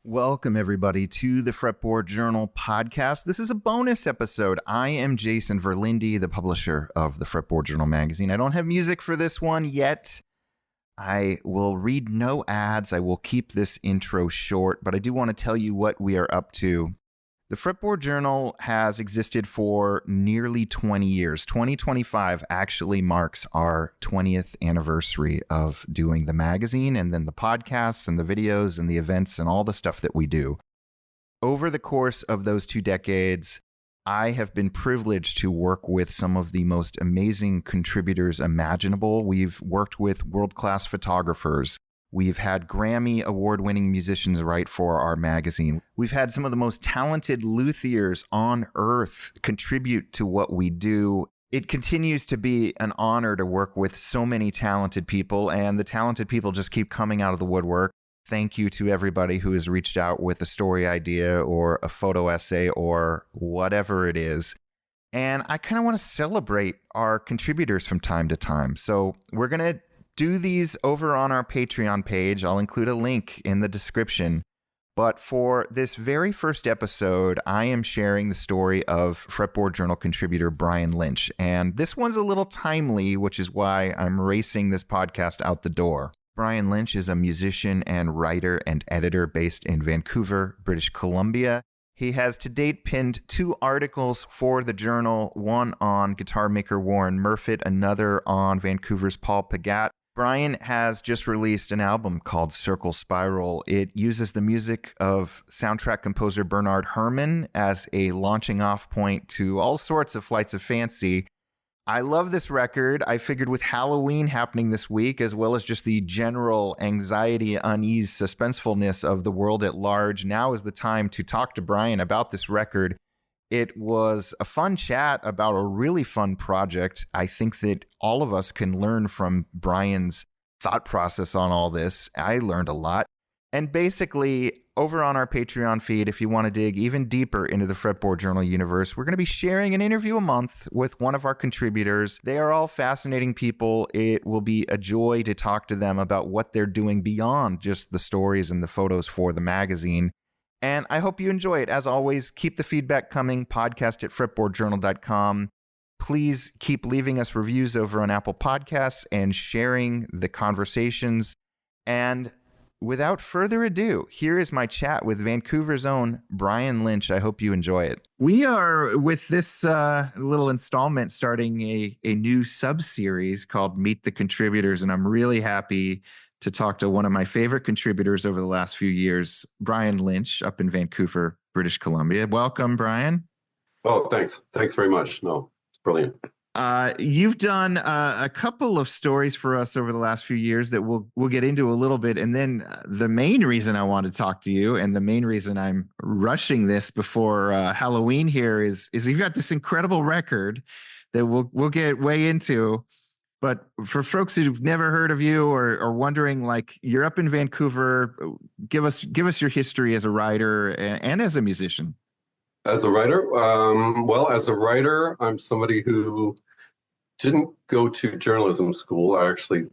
Welcome, everybody, to the Fretboard Journal podcast. This is a bonus episode. I am Jason Verlinde, the publisher of the Fretboard Journal magazine. I don't have music for this one yet. I will read no ads. I will keep this intro short, but I do want to tell you what we are up to. The Fretboard Journal has existed for nearly 20 years. 2025 actually marks our 20th anniversary of doing the magazine and then the podcasts and the videos and the events and all the stuff that we do. Over the course of those 2 decades, I have been privileged to work with some of the most amazing contributors imaginable. We've worked with world-class photographers. We've had Grammy award-winning musicians write for our magazine. We've had some of the most talented luthiers on earth contribute to what we do. It continues to be an honor to work with so many talented people, and the talented people just keep coming out of the woodwork. Thank you to everybody who has reached out with a story idea or a photo essay or whatever it is. And I kind of want to celebrate our contributors from time to time. So we're going to do these over on our Patreon page. I'll include a link in the description. But for this very first episode, I am sharing the story of Fretboard Journal contributor Brian Lynch. And this one's a little timely, which is why I'm racing this podcast out the door. Brian Lynch is a musician and writer and editor based in Vancouver, British Columbia. He has to date penned 2 articles for the journal, one on guitar maker Warren Murfitt, another on Vancouver's Paul Pigat. Brian has just released an album called Circle Spiral. It uses the music of soundtrack composer Bernard Herrmann as a launching off point to all sorts of flights of fancy. I love this record. I figured with Halloween happening this week, as well as just the general anxiety, unease, suspensefulness of the world at large, now is the time to talk to Brian about this record. It was a fun chat about a really fun project. I think that all of us can learn from Brian's thought process on all this. I learned a lot. And basically, over on our Patreon feed, if you want to dig even deeper into the Fretboard Journal universe, we're going to be sharing an interview a month with one of our contributors. They are all fascinating people. It will be a joy to talk to them about what they're doing beyond just the stories and the photos for the magazine. And I hope you enjoy it. As always, keep the feedback coming, podcast@fretboardjournal.com. Please keep leaving us reviews over on Apple Podcasts and sharing the conversations. And without further ado, here is my chat with Vancouver's own Brian Lynch. I hope you enjoy it. We are, with this little installment, starting a new sub-series called Meet the Contributors, and I'm really happy to talk to one of my favorite contributors over the last few years, Brian Lynch, up in Vancouver, British Columbia. Welcome, Brian. Oh, thanks. Thanks very much. No, it's brilliant. You've done a couple of stories for us over the last few years that we'll get into a little bit. And then the main reason I want to talk to you, and the main reason I'm rushing this before Halloween here, is you've got this incredible record that we'll get way into. But for folks who've never heard of you or wondering, like, you're up in Vancouver, give us your history as a writer and as a musician. As a writer, as a writer, I'm somebody who didn't go to journalism school. I actually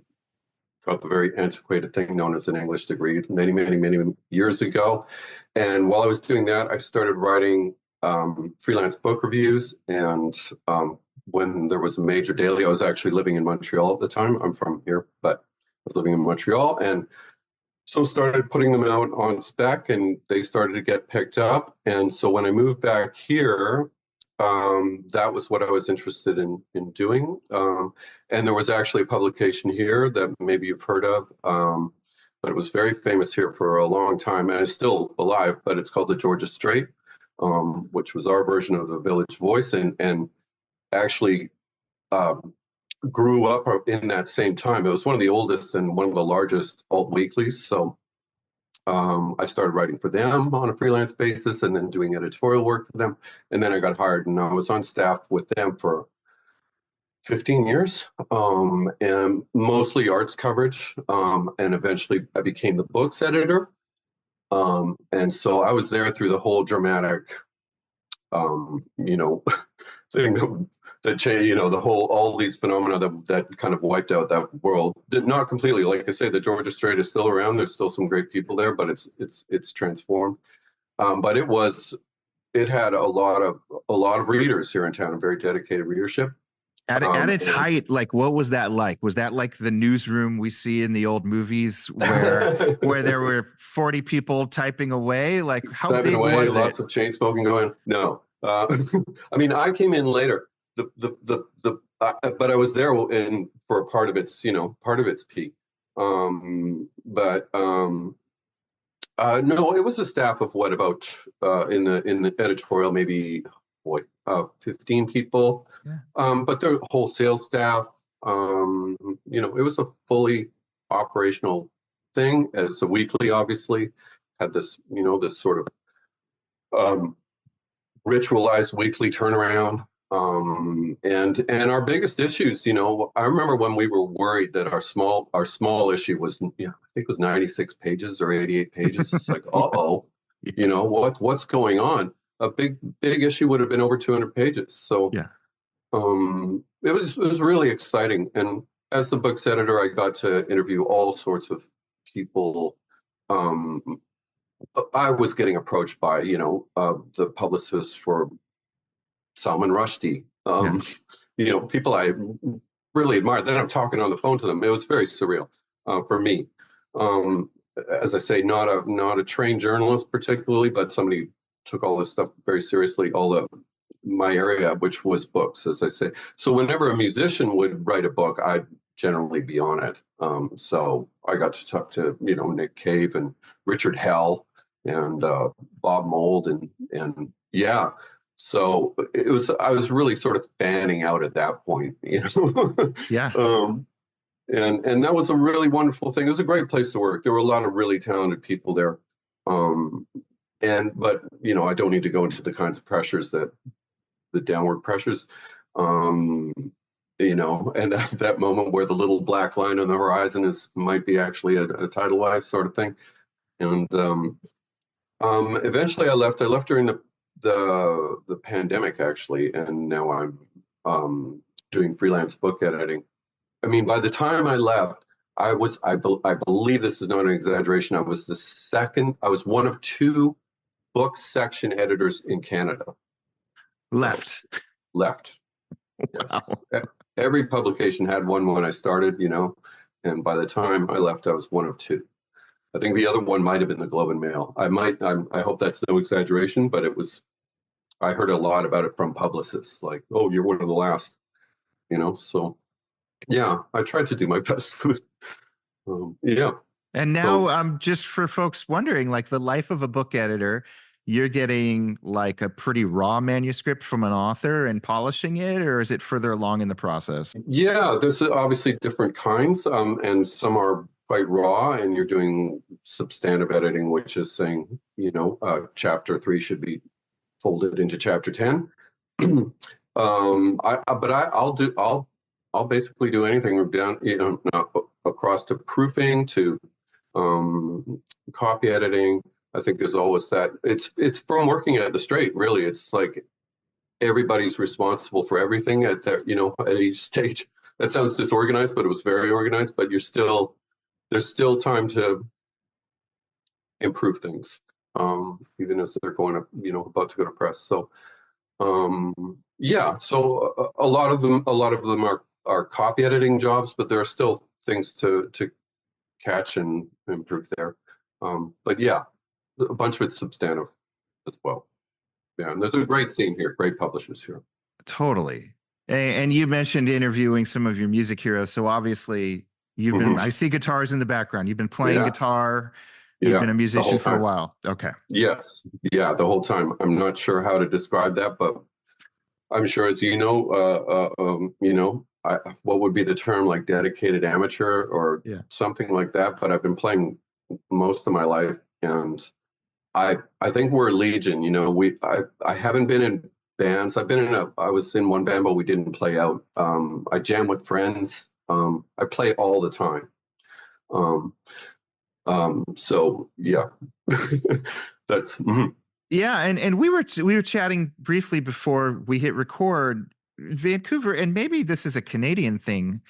got the very antiquated thing known as an English degree many, many, many years ago. And while I was doing that, I started writing freelance book reviews. And when there was a major daily, I was actually living in Montreal at the time. I'm from here, but I was living in Montreal. And so started putting them out on spec, and they started to get picked up. And so when I moved back here, that was what I was interested in doing. And there was actually a publication here that maybe you've heard of, but it was very famous here for a long time, and it's still alive, but it's called the Georgia Straight, which was our version of the Village Voice, and actually grew up in that same time. It was one of the oldest and one of the largest alt weeklies. So I started writing for them on a freelance basis and then doing editorial work for them. And then I got hired, and I was on staff with them for 15 years, and mostly arts coverage. And eventually I became the books editor. And so I was there through the whole dramatic, thing all these phenomena that kind of wiped out that world. Not completely, like I say, the Georgia Strait is still around. There's still some great people there, but it's transformed. But it had a lot of readers here in town, a very dedicated readership. At its height, like, what was that like? Was that like the newsroom we see in the old movies where there were 40 people typing away? Like, how typing big away, was it? lots of chain smoking going? No. I mean, I came in later. But I was there for a part of its peak. No, it was a staff of what, about in the editorial, maybe 15 people. Yeah. But the whole sales staff, it was a fully operational thing. It's a weekly, obviously, had this sort of ritualized weekly turnaround. And our biggest issues, I remember when we were worried that our small issue was, I think it was 96 pages or 88 pages. It's like, what's going on? A big issue would have been over 200 pages. So yeah, it was really exciting. And as the book's editor, I got to interview all sorts of people. I was getting approached by, the publicists for Salman Rushdie, people I really admired. Then I'm talking on the phone to them. It was very surreal for me. As I say, not a trained journalist particularly, but somebody who took all this stuff very seriously. My area, which was books, as I say. So whenever a musician would write a book, I'd generally be on it. So I got to talk to Nick Cave and Richard Hell and Bob Mould and yeah. So I was really sort of fanning out at that point, Yeah. And that was a really wonderful thing. It was a great place to work. There were a lot of really talented people there. But I don't need to go into the kinds of pressures the downward pressures, and that moment where the little black line on the horizon might be actually a tidal wave sort of thing. And eventually I left during the pandemic, actually, and now I'm doing freelance book editing. I mean, by the time I left, I believe this is not an exaggeration, I was one of two book section editors in Canada. Left. Yes. Wow. Every publication had one when I started, and by the time I left, I was one of two. I think the other one might have been the Globe and Mail. I hope that's no exaggeration, but I heard a lot about it from publicists, like, oh, you're one of the last, so yeah, I tried to do my best. Yeah. And now, just for folks wondering, like, the life of a book editor, you're getting like a pretty raw manuscript from an author and polishing it, or is it further along in the process? Yeah, there's obviously different kinds, and some are quite raw, and you're doing substantive editing, which is saying, chapter 3 should be folded into chapter 10. I'll basically do anything down, across to proofing to copy editing. I think there's always that. It's from working at the Strait, really. It's like everybody's responsible for everything at each stage. That sounds disorganized, but it was very organized. But there's still time to improve things, even as they're going up, about to go to press. So yeah. So a lot of them are copy editing jobs, but there are still things to catch and improve there. But yeah, a bunch of it's substantive as well. Yeah, and there's a great scene here, great publishers here. Totally. And you mentioned interviewing some of your music heroes. So obviously you've been, I see guitars in the background. You've been playing guitar. You've been a musician for a while. Okay. Yes. Yeah, the whole time. I'm not sure how to describe that, but I'm sure, as what would be the term, like dedicated amateur or something like that. But I've been playing most of my life, and I think we're legion. I haven't been in bands. I was in one band, but we didn't play out. I jam with friends. I play all the time. So yeah, that's. Yeah, and we were chatting briefly before we hit record. Vancouver, and maybe this is a Canadian thing,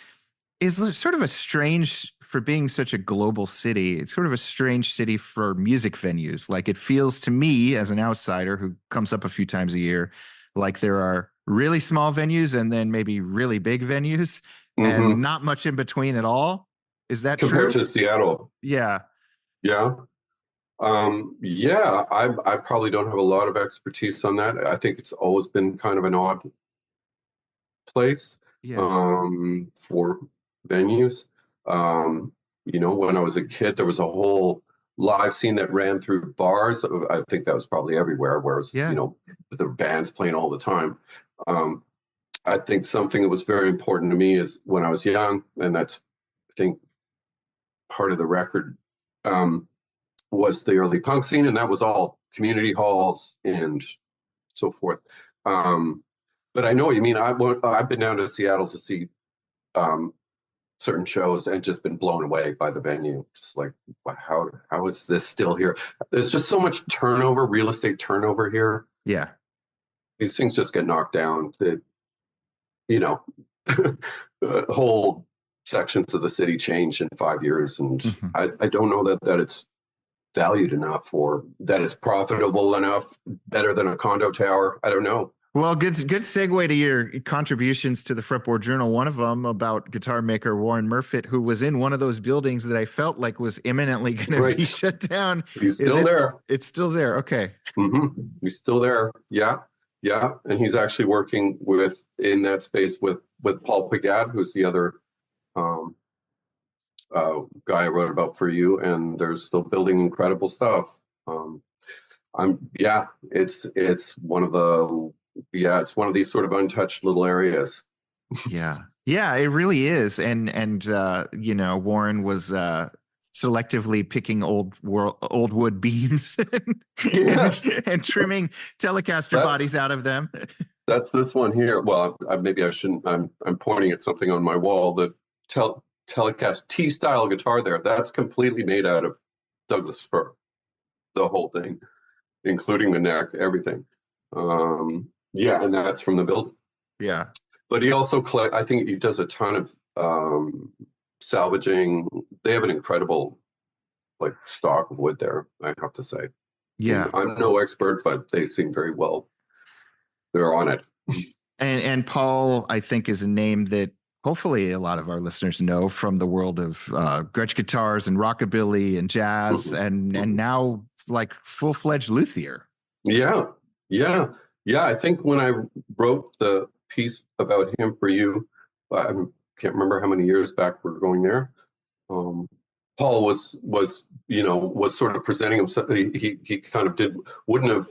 is sort of a strange, for being such a global city, it's sort of a strange city for music venues. Like, it feels to me as an outsider who comes up a few times a year, like there are really small venues and then maybe really big venues and not much in between at all. Is that Compared true? to Seattle? Yeah. Yeah. Yeah, I probably don't have a lot of expertise on that. I think it's always been kind of an odd place Yeah. for venues. When I was a kid, there was a whole live scene that ran through bars. I think that was probably everywhere, whereas, Yeah. the band's playing all the time. I think something that was very important to me is when I was young, and that's, I think, part of the record, was the early punk scene, and that was all community halls and so forth. But I know what you mean. I've been down to Seattle to see certain shows and just been blown away by the venue. Just like, how is this still here? There's just so much turnover, real estate turnover here. Yeah. These things just get knocked down. That whole sections of the city change in 5 years, and I don't know that it's valued enough, or that it's profitable enough, better than a condo tower. I don't know. Well, good segue to your contributions to the Fretboard Journal. One of them about guitar maker Warren Murfitt, who was in one of those buildings that I felt like was imminently going to be shut down. He's still there. It's still there. Okay. He's still there. Yeah. And he's actually working in that space with Paul Pigat, who's the other guy I wrote about for you, and they're still building incredible stuff. It's one of these sort of untouched little areas. Yeah, it really is. And Warren was selectively picking old wood beams and trimming Telecaster bodies out of them. That's this one here. Well, maybe I shouldn't. I'm pointing at something on my wall. The Telecaster T-style guitar there. That's completely made out of Douglas fir. The whole thing, including the neck, everything. And that's from the build. Yeah. But he also I think he does a ton of salvaging. They have an incredible stock of wood there, I have to say. Yeah. And I'm no expert, but they seem very well. They're on it. And Paul, I think, is a name that hopefully a lot of our listeners know from the world of Gretsch guitars and rockabilly and jazz, and now full-fledged luthier. Yeah. I think when I wrote the piece about him for you, I can't remember how many years back we're going there. Paul was sort of presenting himself. He kind of wouldn't have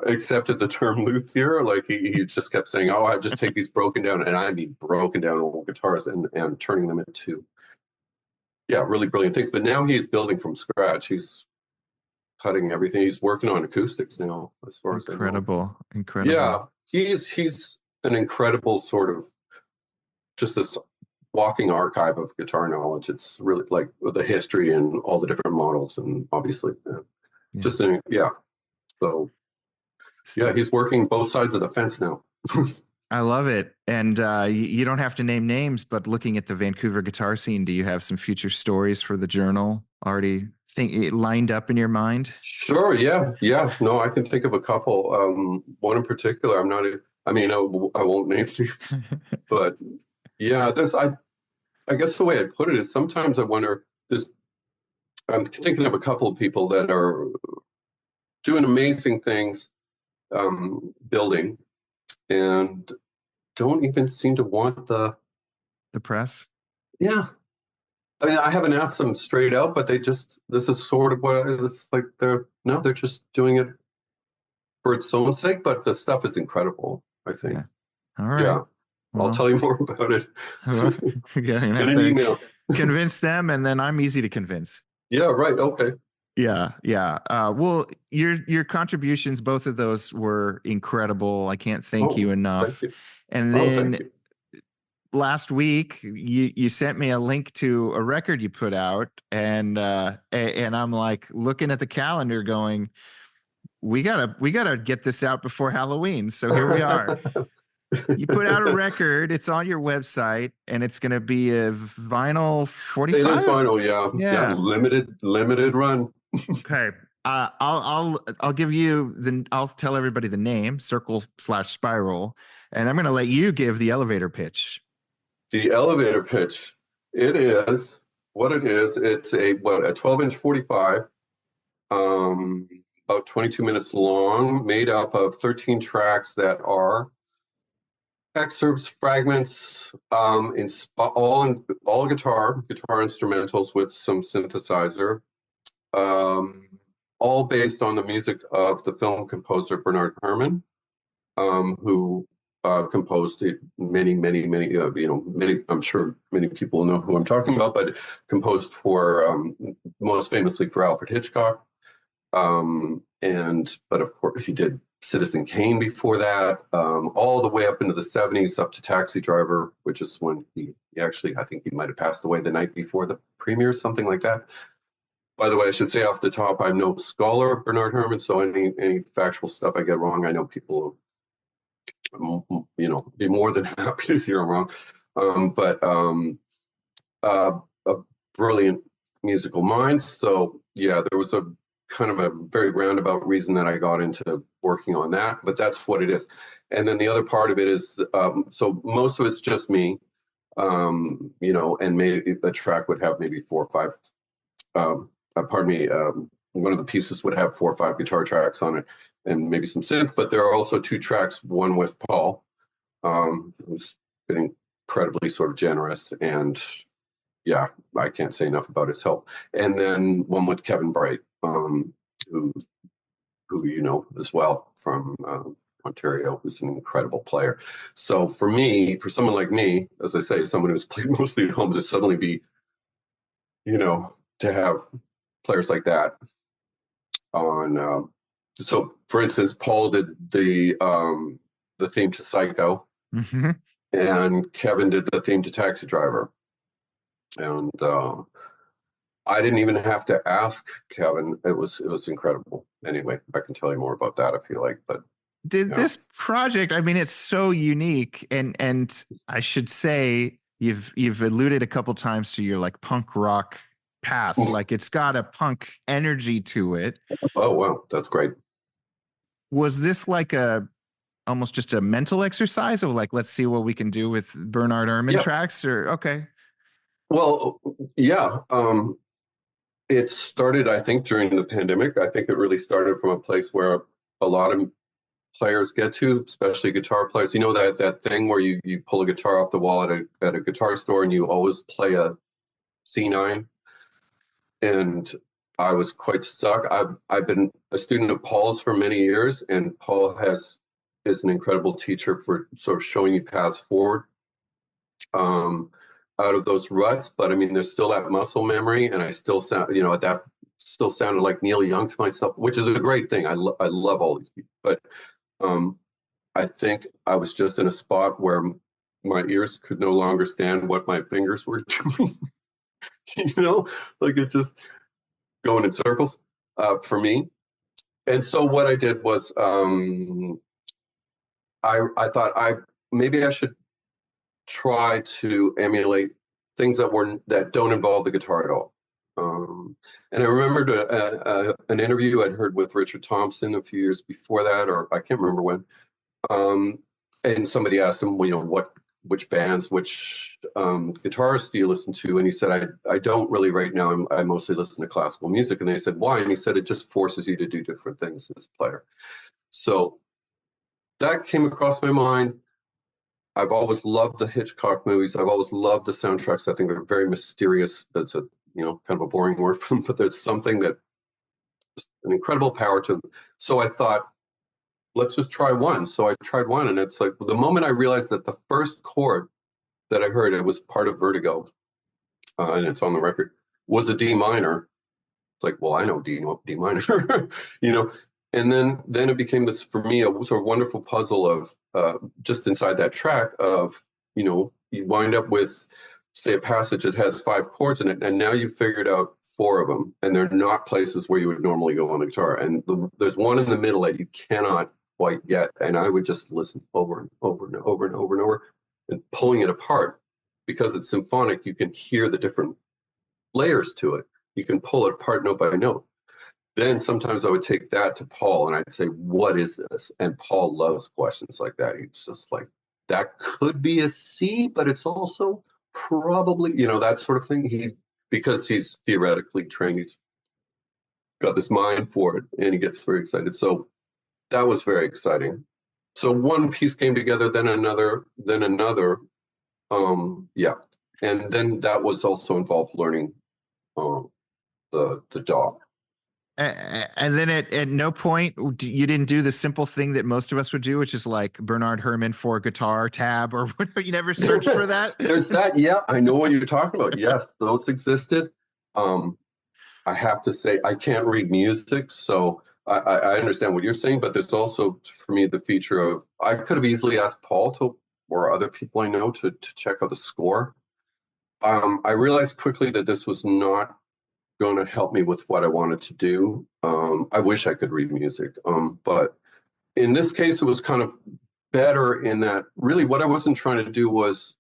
accepted the term luthier. Like he just kept saying, "Oh, I just take these broken down," and I mean broken down old guitars and turning them into really brilliant things. But now he's building from scratch. He's cutting everything. He's working on acoustics now, as far as I know. Incredible. Yeah, he's an incredible sort of just this walking archive of guitar knowledge. It's really like the history and all the different models, and obviously So he's working both sides of the fence now. I love it. And you don't have to name names, but looking at the Vancouver guitar scene, do you have some future stories for the journal already lined up in your mind? Sure. Yeah. No, I can think of a couple. One in particular, I won't name you, but I guess the way I put it is sometimes I wonder I'm thinking of a couple of people that are doing amazing things, building, and don't even seem to want the press. Yeah. I mean, I haven't asked them straight out, but this is sort of what it's like. They're just doing it for its own sake, but the stuff is incredible, I think. Yeah. All right. Yeah. Well, I'll tell you more about it. Get an email. Convince them, and then I'm easy to convince. Yeah, right. Okay. Yeah. Well, your contributions, both of those were incredible. I can't thank you enough. Thank you. And then last week, you sent me a link to a record you put out, and I'm like looking at the calendar, going, we gotta get this out before Halloween. So here we are. You put out a record, it's on your website, and it's going to be a vinyl It is 45. vinyl, yeah. Yeah, Yeah. limited run. Okay. I'll give you I'll tell everybody the name, Circle/Spiral, and I'm going to let you give the elevator pitch. The elevator pitch. It is what it is. It's a 12-inch 45, about 22 minutes long, made up of 13 tracks that are excerpts, fragments, all guitar instrumentals with some synthesizer, um, all based on the music of the film composer Bernard Herrmann, who composed many. Many. I'm sure many people know who I'm talking about, but composed for most famously for Alfred Hitchcock. But of course, he did Citizen Kane before that, all the way up into the 70s, up to Taxi Driver, which is when he actually, I think he might have passed away the night before the premiere, something like that. By the way, I should say off the top, I'm no scholar of Bernard Herrmann, so any factual stuff I get wrong, I know people, be more than happy to hear I'm wrong. A brilliant musical mind. So yeah, there was a kind of a very roundabout reason that I got into working on that, but that's what it is. And then the other part of it is, so most of it's just me, and maybe a track would have maybe 4 or 5, one of the pieces would have 4 or 5 guitar tracks on it and maybe some synth, but there are also 2 tracks, one with Paul, who's been incredibly sort of generous, and yeah, I can't say enough about his help. And then one with Kevin Bright, who you know as well from Ontario, who's an incredible player. So for someone like me, as I say, someone who's played mostly at home, to suddenly be, to have players like that on. So for instance, Paul did the theme to Psycho, Mm-hmm. and Kevin did the theme to Taxi Driver. And I didn't even have to ask Kevin. It was incredible. Anyway, I can tell you more about that if you like. But This project, I mean, it's so unique, and I should say you've alluded a couple times to your like punk rock past. Like it's got a punk energy to it. Oh wow, that's great. Was this like almost just a mental exercise of like, let's see what we can do with Bernard Herrmann tracks? Or okay. Well, yeah. It started, I think, during the pandemic. I think it really started from a place where a lot of players get to, especially guitar players. You know that thing where you pull a guitar off the wall at a guitar store and you always play a C9. And I was quite stuck. I've been a student of Paul's for many years, and Paul is an incredible teacher for sort of showing you paths forward out of those ruts. But I mean, there's still that muscle memory, and I still sound, that still sounded like Neil Young to myself, which is a great thing. I love all these people, but I think I was just in a spot where my ears could no longer stand what my fingers were doing. Like it just going in circles for me. And so what I did was I thought maybe I should try to emulate things that don't involve the guitar at all. And I remembered an interview I'd heard with Richard Thompson a few years before that, or I can't remember when. And somebody asked him, which bands, which guitarists do you listen to? And he said, I don't really right now. I mostly listen to classical music. And they said, why? And he said, it just forces you to do different things as a player. So that came across my mind. I've always loved the Hitchcock movies. I've always loved the soundtracks. I think they're very mysterious. That's a kind of a boring word for them, but there's something that an incredible power to them. So I thought, let's just try one. So I tried one, and it's like the moment I realized that the first chord that I heard, it was part of Vertigo, and it's on the record, was a D minor. It's like, well, I know D minor, And then it became this, for me, a sort of wonderful puzzle of just inside that track of, you wind up with, say, a passage that has 5 chords in it, and now you've figured out 4 of them, and they're not places where you would normally go on the guitar. And there's one in the middle that you cannot quite yet. And I would just listen over and over and over and over and over and pulling it apart. Because it's symphonic, you can hear the different layers to it. You can pull it apart note by note. Then sometimes I would take that to Paul and I'd say, what is this? And Paul loves questions like that. He's just like, that could be a C, but it's also probably, that sort of thing. Because he's theoretically trained, he's got this mind for it, and he gets very excited. So that was very exciting. So one piece came together, then another, then another. Yeah. And then that was also involved learning the DAW. And then at no point you didn't do the simple thing that most of us would do, which is like Bernard Herrmann for guitar tab or whatever. You never searched for that? There's that. Yeah, I know what you're talking about. Yes, those existed. I have to say, I can't read music, so I understand what you're saying, but there's also, for me, the feature of, I could have easily asked Paul or other people I know to check out the score. I realized quickly that this was not going to help me with what I wanted to do. I wish I could read music, but in this case, it was kind of better in that really what I wasn't trying to do was,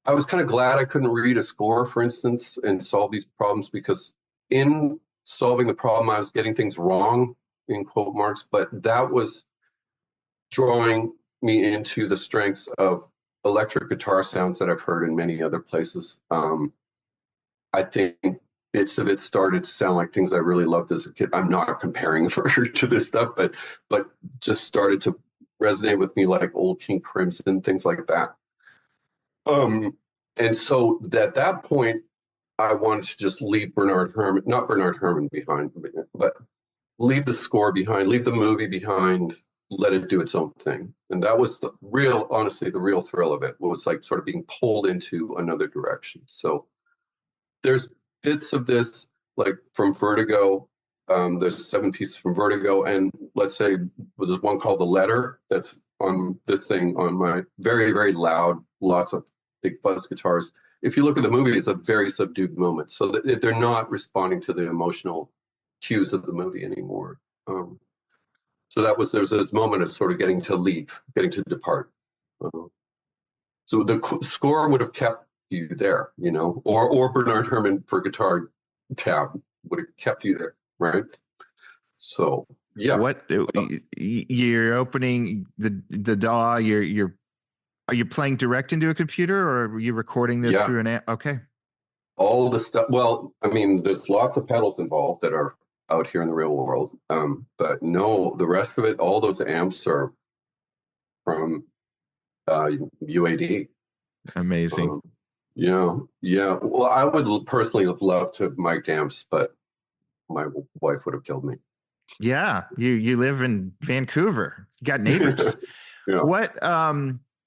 I was kind of glad I couldn't read a score, for instance, and solve these problems, because in solving the problem, I was getting things wrong, in quote marks, but that was drawing me into the strengths of electric guitar sounds that I've heard in many other places. I think bits of it started to sound like things I really loved as a kid. I'm not comparing to this stuff, but just started to resonate with me, like old King Crimson, things like that. And so at that point, I wanted to just leave not Bernard Herrmann behind, but leave the score behind, leave the movie behind, let it do its own thing. And that was honestly, the real thrill of it, was like sort of being pulled into another direction. So there's bits of this, like from Vertigo. There's 7 pieces from Vertigo, and let's say there's one called The Letter that's on this thing, on my very, very loud, lots of big fuzz guitars. If you look at the movie, it's a very subdued moment. So they're not responding to the emotional cues of the movie anymore. So there's this moment of sort of getting to leave, getting to depart. So the score would have kept you there, or Bernard Herrmann for guitar tab would have kept you there, right? So yeah. What you're opening the DAW? Are you playing direct into a computer, or are you recording this through an amp? Okay. All the stuff. Well, I mean, there's lots of pedals involved that are out here in the real world, but no, the rest of it, all those amps are from UAD. Amazing. Yeah. Well, I would personally have loved to have mic'd amps, but my wife would have killed me. Yeah, you live in Vancouver. You got neighbors. Yeah. What?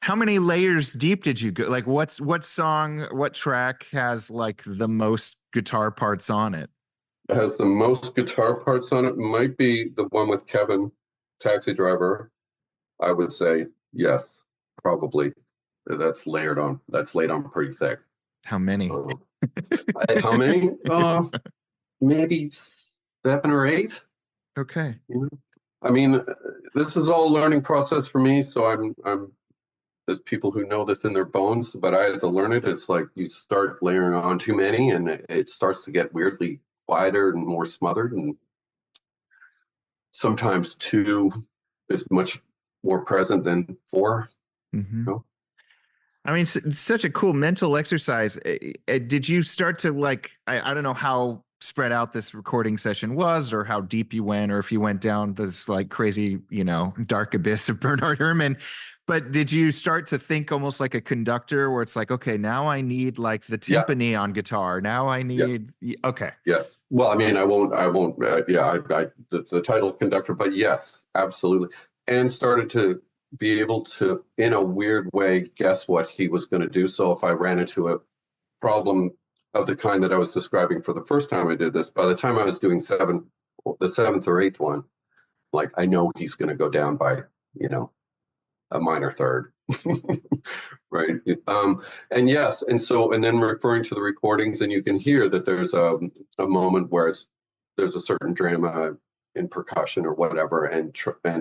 How many layers deep did you go? Like, what track has like the most guitar parts on it? It has the most guitar parts on it. Might be the one with Kevin, Taxi Driver. I would say yes, probably. That's laid on pretty thick. How many? How many? Maybe 7 or 8. Okay. I mean, this is all a learning process for me. So I'm. There's people who know this in their bones, but I had to learn it. It's like you start layering on too many, and it starts to get weirdly quieter and more smothered, and sometimes 2 is much more present than 4. Mm-hmm. I mean, it's such a cool mental exercise. Did you start to like, I don't know how spread out this recording session was, or how deep you went, or if you went down this like crazy, dark abyss of Bernard Herrmann, but did you start to think almost like a conductor, where it's like, okay, now I need like the timpani on guitar. Now I need, okay. Yes. Well, I mean, I won't, the title conductor, but yes, absolutely. And started to be able to, in a weird way, guess what he was going to do. So if I ran into a problem of the kind that I was describing for the first time I did this, by the time I was doing the 7th or 8th one, like, I know he's going to go down by, a minor third. Right. And yes. And then referring to the recordings, and you can hear that there's a moment where there's a certain drama in percussion or whatever, and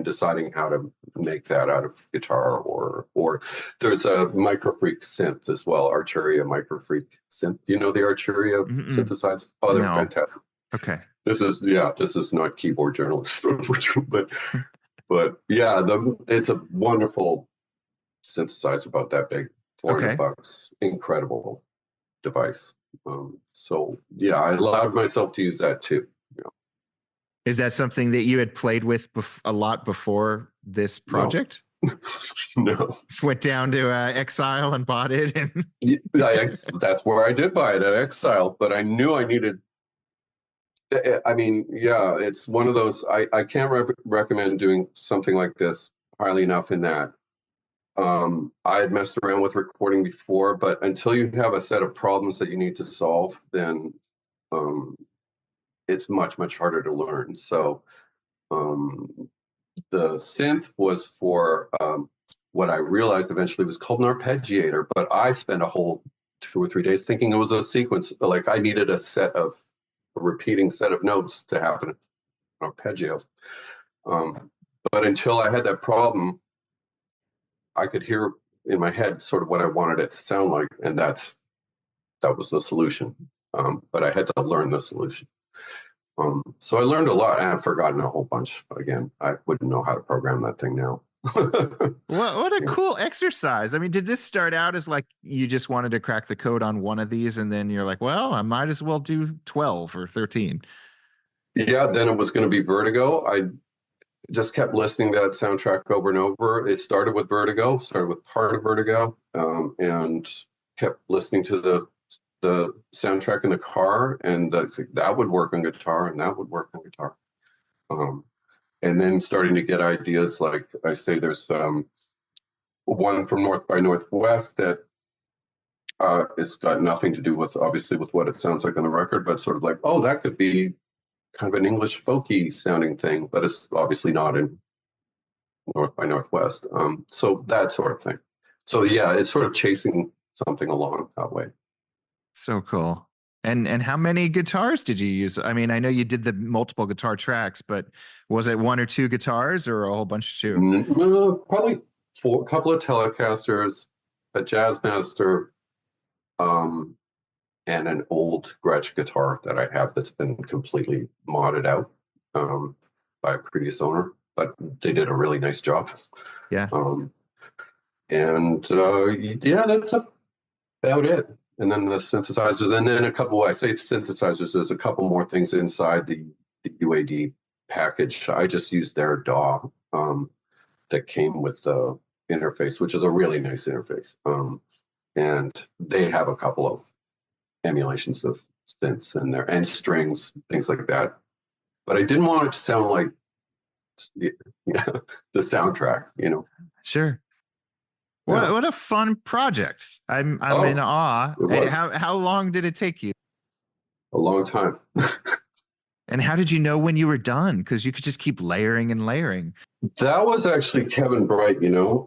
deciding how to make that out of guitar, or there's a Microfreak synth as well, Arturia Microfreak synth. Do you know the Arturia synthesized? Oh, they're fantastic. Okay. This is not keyboard journalism, but yeah, it's a wonderful synthesizer about that big, $400, incredible device. So yeah, I allowed myself to use that too. Is that something that you had played with a lot before this project? No. Just went down to Exile and bought it, and that's where I did buy it, at Exile. But I knew I needed. I mean, yeah, it's one of those. I can't recommend doing something like this highly enough. In that, I had messed around with recording before, but until you have a set of problems that you need to solve, then it's much harder to learn. So the synth was for what I realized eventually was called an arpeggiator, but I spent a whole 2 or 3 days thinking it was a sequence. Like I needed a repeating set of notes to happen, an arpeggio. But until I had that problem, I could hear in my head sort of what I wanted it to sound like, and that was the solution. But I had to learn the solution. So I learned a lot, and I've forgotten a whole bunch. Again, I wouldn't know how to program that thing now. What a cool exercise. I mean, did this start out as like you just wanted to crack the code on one of these, and then you're like, well, I might as well do 12 or 13? Yeah, then it was going to be Vertigo. I just kept listening to that soundtrack over and over. It started with part of Vertigo, and kept listening to the soundtrack in the car, and that would work on guitar, and that would work on guitar. And then starting to get ideas, like I say, there's one from North by Northwest that it's got nothing to do with, obviously, with what it sounds like on the record, but sort of like, oh, that could be kind of an English folky sounding thing, but it's obviously not in North by Northwest. So that sort of thing. So yeah, it's sort of chasing something along that way. So cool. And how many guitars did you use? I mean, I know you did the multiple guitar tracks, but was it 1 or 2 guitars, or a whole bunch of 2? No, probably a couple of Telecasters, a Jazzmaster, and an old Gretsch guitar that I have that's been completely modded out by a previous owner, but they did a really nice job. Yeah. Yeah, that's about it. And then the synthesizers, and then I say synthesizers, there's a couple more things inside the UAD package. I just used their DAW that came with the interface, which is a really nice interface. And they have a couple of emulations of synths in there, and strings, things like that. But I didn't want it to sound like the soundtrack, Sure. What a fun project. I'm in awe. How long did it take you? A long time. And how did you know when you were done? Because you could just keep layering and layering. That was actually Kevin Bright,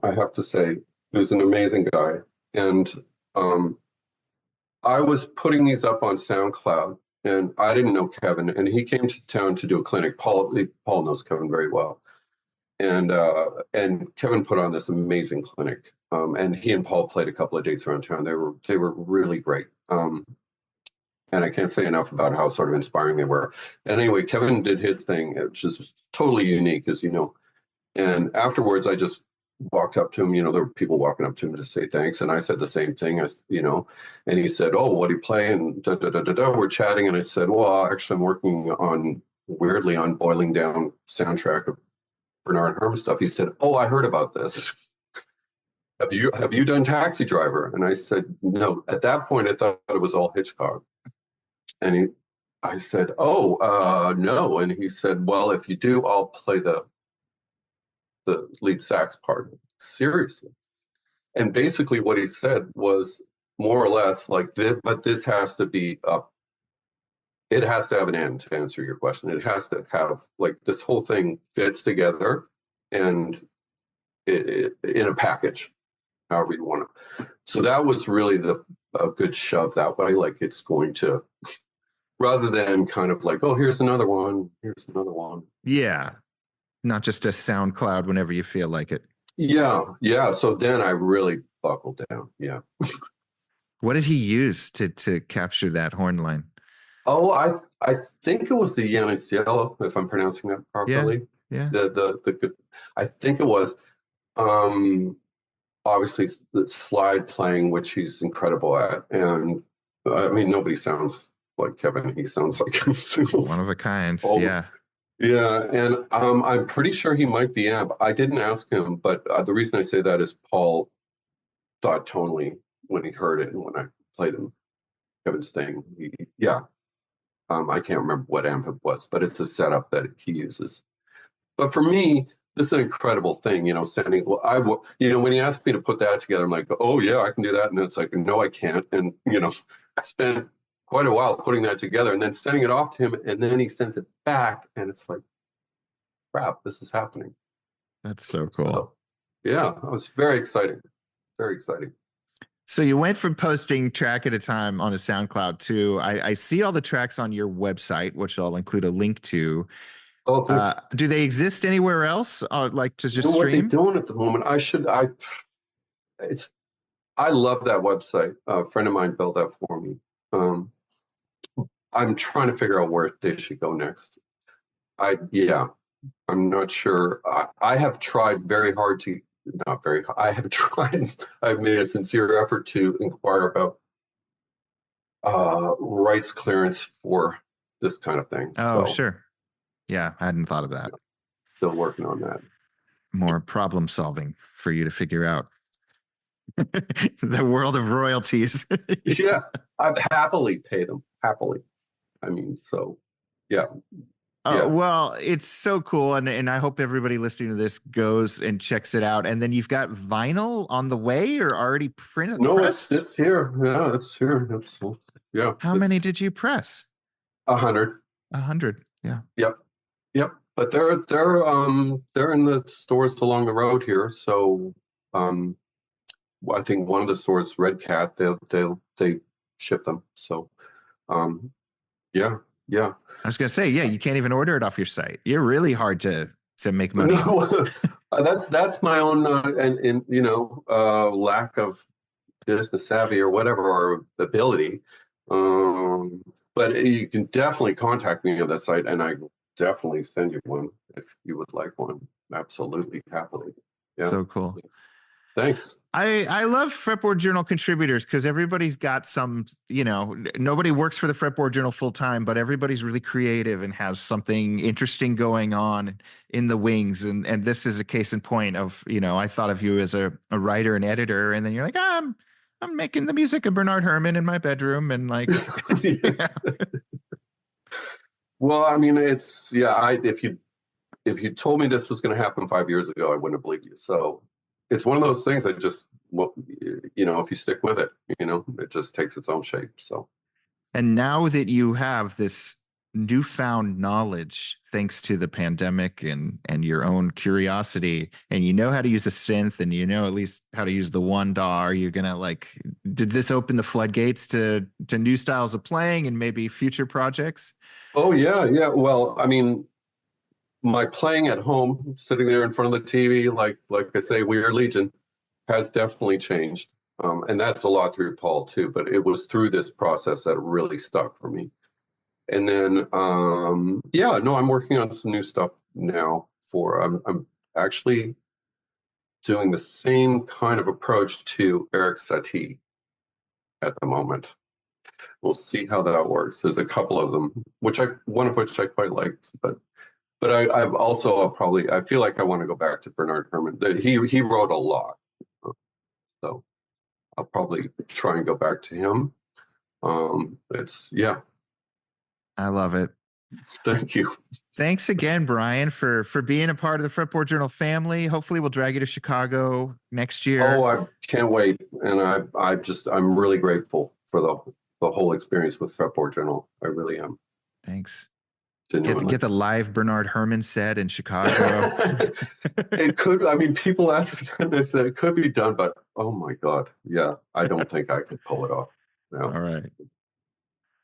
I have to say, who's an amazing guy. And I was putting these up on SoundCloud, and I didn't know Kevin, and he came to town to do a clinic. Paul knows Kevin very well. And Kevin put on this amazing clinic. And he and Paul played a couple of dates around town. They were really great. And I can't say enough about how sort of inspiring they were. And anyway, Kevin did his thing, which is totally unique, as you know. And afterwards, I just walked up to him. There were people walking up to him to say thanks, and I said the same thing. And he said, "Oh, what do you play?" And we're chatting, and I said, "Well, actually, I'm working weirdly on boiling down soundtrack of Bernard Herrmann stuff." He said, "Oh, I heard about this. Have you done Taxi Driver?" And I said, "No." At that point, I thought it was all Hitchcock. And I said, "Oh, no." And he said, "Well, if you do, I'll play the lead sax part." Seriously. And basically what he said was more or less like this, but this has to be up. It has to have an end, to answer your question. It has to have, like, this whole thing fits together, and it in a package, however you want to. So that was really a good shove that way. Like, it's going to rather than kind of like, oh, here's another one, here's another one. Yeah. Not just a SoundCloud whenever you feel like it. Yeah. So then I really buckled down. Yeah. What did he use to capture that horn line? Oh, I think it was the Yanisiello, if I'm pronouncing that Yeah. properly. Yeah. The good, I think it was. Um, Obviously the slide playing, which he's incredible at, and I mean nobody sounds like Kevin. He sounds like One of a kind. oh Yeah. yeah, and I'm pretty sure he might be amp. I didn't ask him, but the reason I say that is Paul thought tonally when he heard it and when I played him Kevin's thing. Yeah, I can't remember what amp it was, but it's a setup that he uses. But for me, this is an incredible thing, sending, when he asked me to put that together, I'm like, oh yeah, I can do that. And it's like, no, I can't. And, I spent quite a while putting that together and then sending it off to him. And then he sends it back and it's like, crap, this is happening. That's so cool. So, yeah, it was very exciting. Very exciting. So you went from posting track at a time on a SoundCloud to, I see all the tracks on your website, which I'll include a link to. Oh, do they exist anywhere else? Like to just what they stream? doing at the moment? I love that website. A friend of mine built that for me. I'm trying to figure out where they should go next. I'm not sure. I have tried very hard to, not very, I have tried, I've made a sincere effort to inquire about rights clearance for this kind of thing. Oh, sure. Yeah, I hadn't thought of that. Still working on that. More problem solving for you to figure out. The world of royalties. Yeah, I've happily paid them. Happily. I mean, so yeah. Oh, well, it's so cool. And I hope everybody listening to this goes and checks it out. And then you've got vinyl on the way or already printed? No, it's here. Yeah, it's here. Yeah. How many did you press? 100. 100. Yeah. Yep. But they're in the stores along the road here. So I think one of the stores, Red Cat, they ship them. So yeah. I was gonna say, yeah, you can't even order it off your site. You're really hard to make money. No, that's my own and lack of business savvy or whatever, or ability. But you can definitely contact me on that site, and I will definitely send you one if you would like one. Absolutely, happily. Yeah. So cool. Thanks. I love Fretboard Journal contributors because everybody's got some, nobody works for the Fretboard Journal full time, but everybody's really creative and has something interesting going on in the wings. And this is a case in point of, I thought of you as a writer and editor, and then you're like, I'm making the music of Bernard Herrmann in my bedroom, and like. Yeah. Well, I mean, it's if you told me this was going to happen 5 years ago, I wouldn't have believed you. So it's one of those things that just, if you stick with it, it just takes its own shape. So. And now that you have this newfound knowledge, thanks to the pandemic and your own curiosity, and you know how to use a synth, and at least how to use the one DAW, are you gonna did this open the floodgates to new styles of playing and maybe future projects? Oh yeah. Well, I mean, my playing at home, sitting there in front of the TV, like I say, We Are Legion, has definitely changed. And that's a lot through Paul too, but it was through this process that really stuck for me. And then, I'm working on some new stuff now I'm actually doing the same kind of approach to Eric Satie at the moment. We'll see how that works. There's a couple of them, one of which I quite liked, but I've also I feel like I want to go back to Bernard Herrmann. He wrote a lot, so I'll probably try and go back to him. I love it. Thank you. Thanks again, Brian, for being a part of the Fretboard Journal family. Hopefully we'll drag you to Chicago next year. Oh, I can't wait. And I'm really grateful for the whole experience with Fretboard Journal. I really am. Thanks. Genuinely. Get the live Bernard Herrmann set in Chicago. It could, people ask me that, and I said it could be done, but oh my God. Yeah, I don't think I could pull it off. No. All right.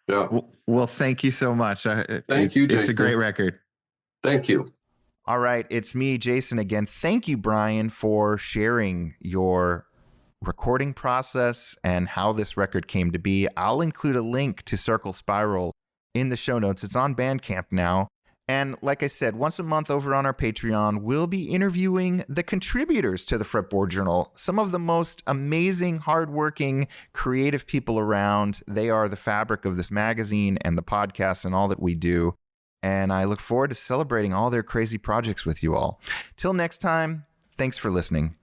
Yeah. Well, thank you so much. Thank you, Jason. It's a great record. Thank you. All right. It's me, Jason, again. Thank you, Brian, for sharing your recording process and how this record came to be. I'll include a link to Circle Spiral in the show notes. It's on Bandcamp now. And like I said, once a month over on our Patreon, we'll be interviewing the contributors to the Fretboard Journal, some of the most amazing, hardworking, creative people around. They are the fabric of this magazine and the podcast and all that we do. And I look forward to celebrating all their crazy projects with you all. Till next time, thanks for listening.